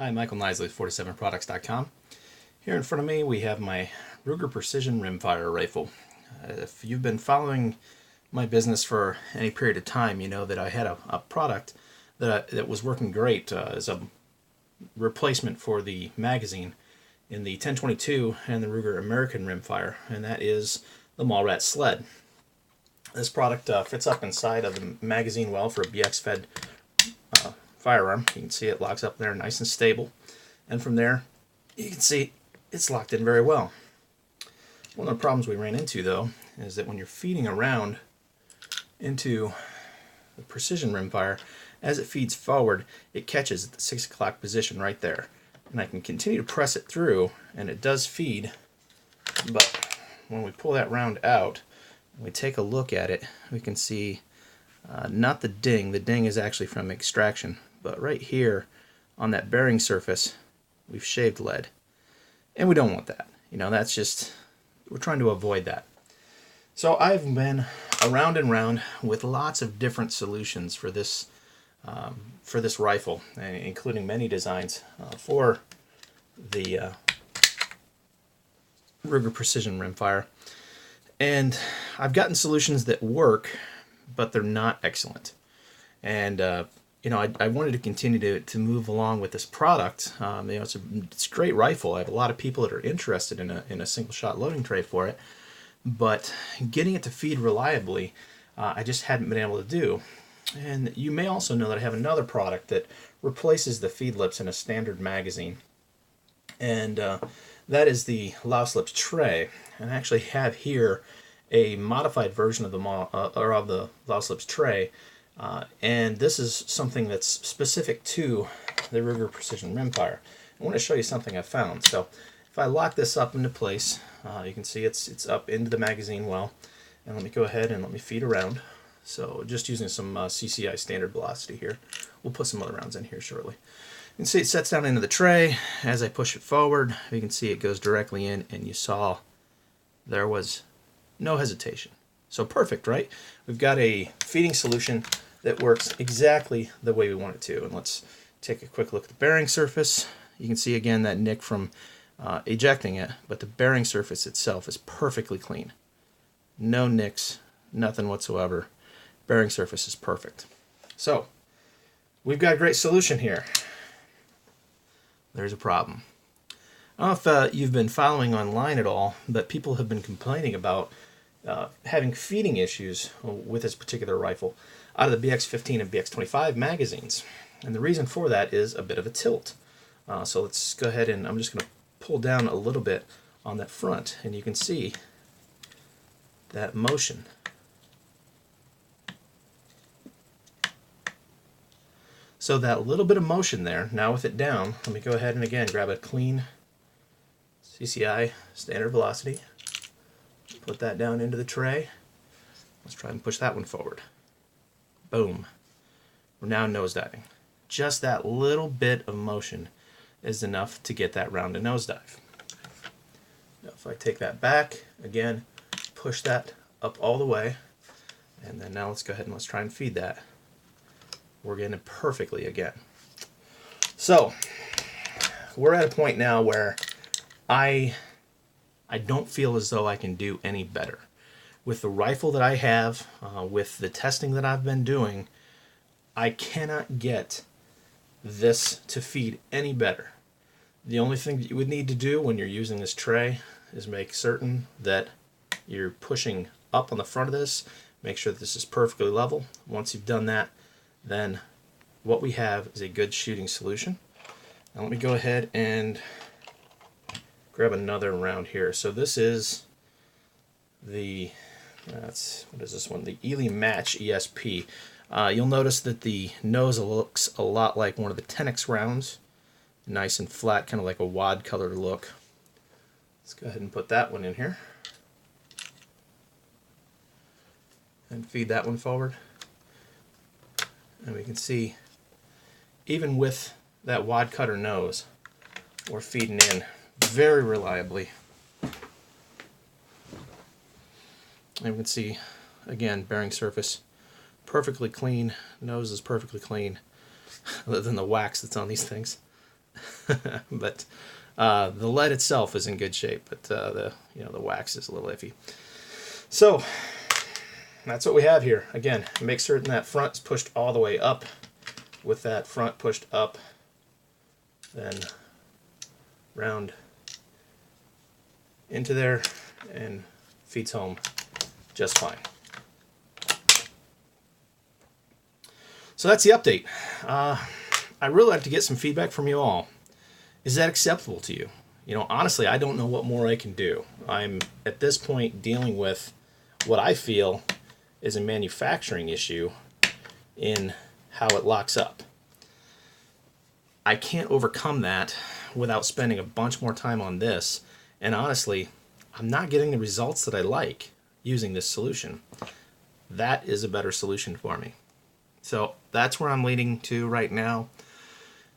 Hi, Michael Nisley, 47products.com. Here in front of me we have my Ruger Precision Rimfire rifle. If you've been following my business for any period of time, you know that I had a product that was working great as a replacement for the magazine in the 1022 and the Ruger American Rimfire, and that is the Mallrat sled. This product fits up inside of the magazine well for a BX-fed firearm. You can see it locks up there nice and stable, and from there you can see it's locked in very well. One of the problems we ran into though is that when you're feeding around into the precision rimfire, as it feeds forward it catches at the 6 o'clock position right there, and I can continue to press it through and it does feed, but when we pull that round out and we take a look at it, we can see not the ding is actually from extraction, but right here on that bearing surface we've shaved lead, and we don't want that. You know, that's just, we're trying to avoid that. So I've been around and round with lots of different solutions for this rifle, including many designs for the Ruger Precision Rimfire, and I've gotten solutions that work, but they're not excellent. And you know, I wanted to continue to move along with this product. You know, it's a great rifle. I have a lot of people that are interested in a single shot loading tray for it, but getting it to feed reliably, I just hadn't been able to do. And you may also know that I have another product that replaces the feed lips in a standard magazine, and that is the louse lips tray. And I actually have here a modified version of the louse lips tray, and this is something that's specific to the Ruger Precision Rimfire. I want to show you something I found. So if I lock this up into place, you can see it's up into the magazine well, and let me go ahead and let me feed around. So just using some CCI standard velocity here. We'll put some other rounds in here shortly. You can see it sets down into the tray. As I push it forward, you can see it goes directly in, and you saw there was no hesitation. So perfect, right? We've got a feeding solution that works exactly the way we want it to. And let's take a quick look at the bearing surface. You can see again that nick from ejecting it, but the bearing surface itself is perfectly clean. No nicks, nothing whatsoever. Bearing surface is perfect. So we've got a great solution here. There's a problem. I don't know if you've been following online at all, but people have been complaining about having feeding issues with this particular rifle out of the BX-15 and BX-25 magazines. And the reason for that is a bit of a tilt. So let's go ahead, and I'm just going to pull down a little bit on that front, and you can see that motion. So that little bit of motion there, now with it down, let me go ahead and again grab a clean CCI standard velocity, put that down into the tray. Let's try and push that one forward. Boom. We're now nosediving. Just that little bit of motion is enough to get that round to nosedive. Now if I take that back, again, push that up all the way, and then now let's go ahead and let's try and feed that. We're getting it perfectly again. So we're at a point now where I don't feel as though I can do any better. With the rifle that I have, with the testing that I've been doing, I cannot get this to feed any better. The only thing that you would need to do when you're using this tray is make certain that you're pushing up on the front of this, make sure that this is perfectly level. Once you've done that, then what we have is a good shooting solution. Now let me go ahead and grab another round here. So this is the, what is this one? The Ely Match ESP. You'll notice that the nose looks a lot like one of the 10X rounds. Nice and flat, kind of like a wad colored look. Let's go ahead and put that one in here. And feed that one forward. And we can see, even with that wad cutter nose, we're feeding in very reliably. And we can see, again, bearing surface perfectly clean, nose is perfectly clean, other than the wax that's on these things. but the lead itself is in good shape, but the wax is a little iffy. So that's what we have here. Again, make certain that front is pushed all the way up. With that front pushed up, then round into there and feeds home just fine. So that's the update. I really like to get some feedback from you all. Is that acceptable to you? Honestly, I don't know what more I can do. I'm at this point dealing with what I feel is a manufacturing issue in how it locks up. I can't overcome that without spending a bunch more time on this, and honestly, I'm not getting the results that I like using this solution. That is a better solution for me. So that's where I'm leading to right now.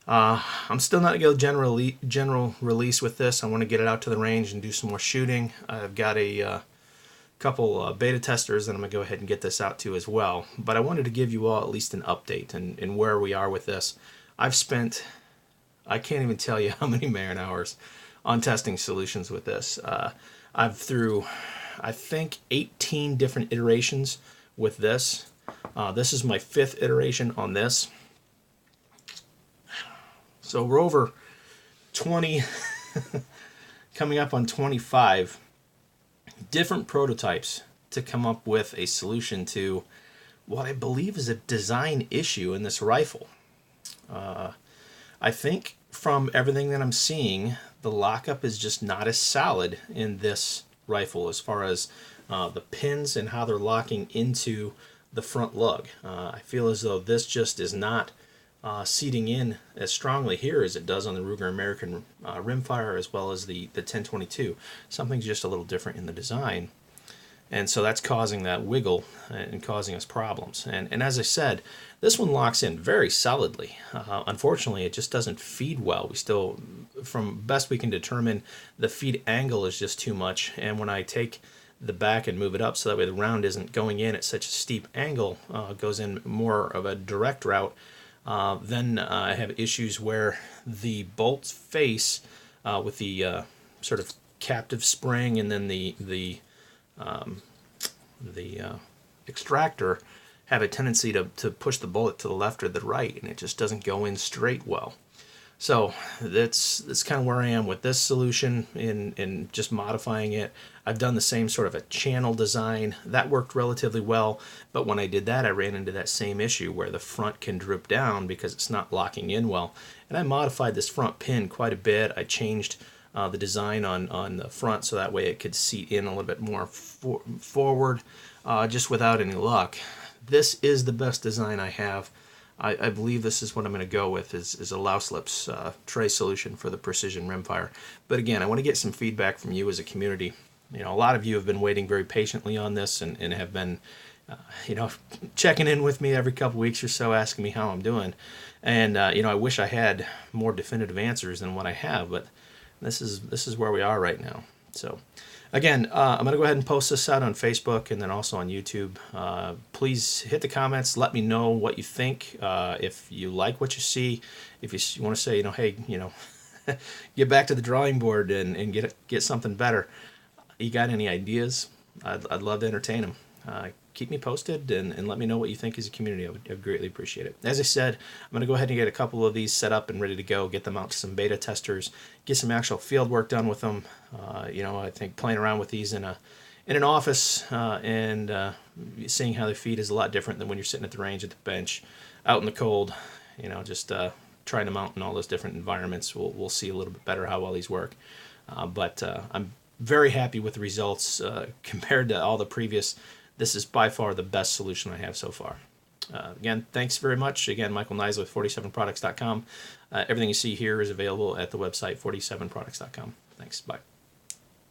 I'm still not going to go general release with this. I want to get it out to the range and do some more shooting. I've got a couple beta testers that I'm going to go ahead and get this out to as well. But I wanted to give you all at least an update and where we are with this. I've spent, I can't even tell you how many man hours on testing solutions with this. I've through, I think, 18 different iterations with this. This is my 5th iteration on this. So we're over 20, coming up on 25 different prototypes to come up with a solution to what I believe is a design issue in this rifle. I think from everything that I'm seeing, the lockup is just not as solid in this rifle as far as the pins and how they're locking into the front lug. I feel as though this just is not seating in as strongly here as it does on the Ruger American Rimfire, as well as the 1022. Something's just a little different in the design, and so that's causing that wiggle and causing us problems. And as I said, this one locks in very solidly. Unfortunately, it just doesn't feed well. We still, from best we can determine, the feed angle is just too much, and when I take the back and move it up so that way the round isn't going in at such a steep angle, goes in more of a direct route, then I have issues where the bolts face with the sort of captive spring, and then the extractor have a tendency to push the bullet to the left or the right, and it just doesn't go in straight well. So that's kind of where I am with this solution in just modifying it. I've done the same sort of a channel design. That worked relatively well, but when I did that, I ran into that same issue where the front can droop down because it's not locking in well. And I modified this front pin quite a bit. I changed the design on the front so that way it could seat in a little bit more forward, just without any luck. This is the best design I have. I believe this is what I'm going to go with, is a louse lips tray solution for the Precision Rimfire. But again, I want to get some feedback from you as a community. A lot of you have been waiting very patiently on this and have been checking in with me every couple weeks or so, asking me how I'm doing. And I wish I had more definitive answers than what I have, but this is where we are right now. So again, I'm going to go ahead and post this out on Facebook and then also on YouTube. Please hit the comments. Let me know what you think. If you like what you see, if you want to say, hey, get back to the drawing board and get something better. You got any ideas? I'd love to entertain them. Keep me posted and let me know what you think as a community. I would greatly appreciate it. As I said, I'm going to go ahead and get a couple of these set up and ready to go, get them out to some beta testers, get some actual field work done with them. I think playing around with these in an office and seeing how they feed is a lot different than when you're sitting at the range at the bench, out in the cold, just trying them out in all those different environments. We'll see a little bit better how well these work. But I'm very happy with the results compared to all the previous. This is by far the best solution I have so far. Again, thanks very much. Again, Michael Neisler with 47products.com. Everything you see here is available at the website 47products.com. Thanks. Bye.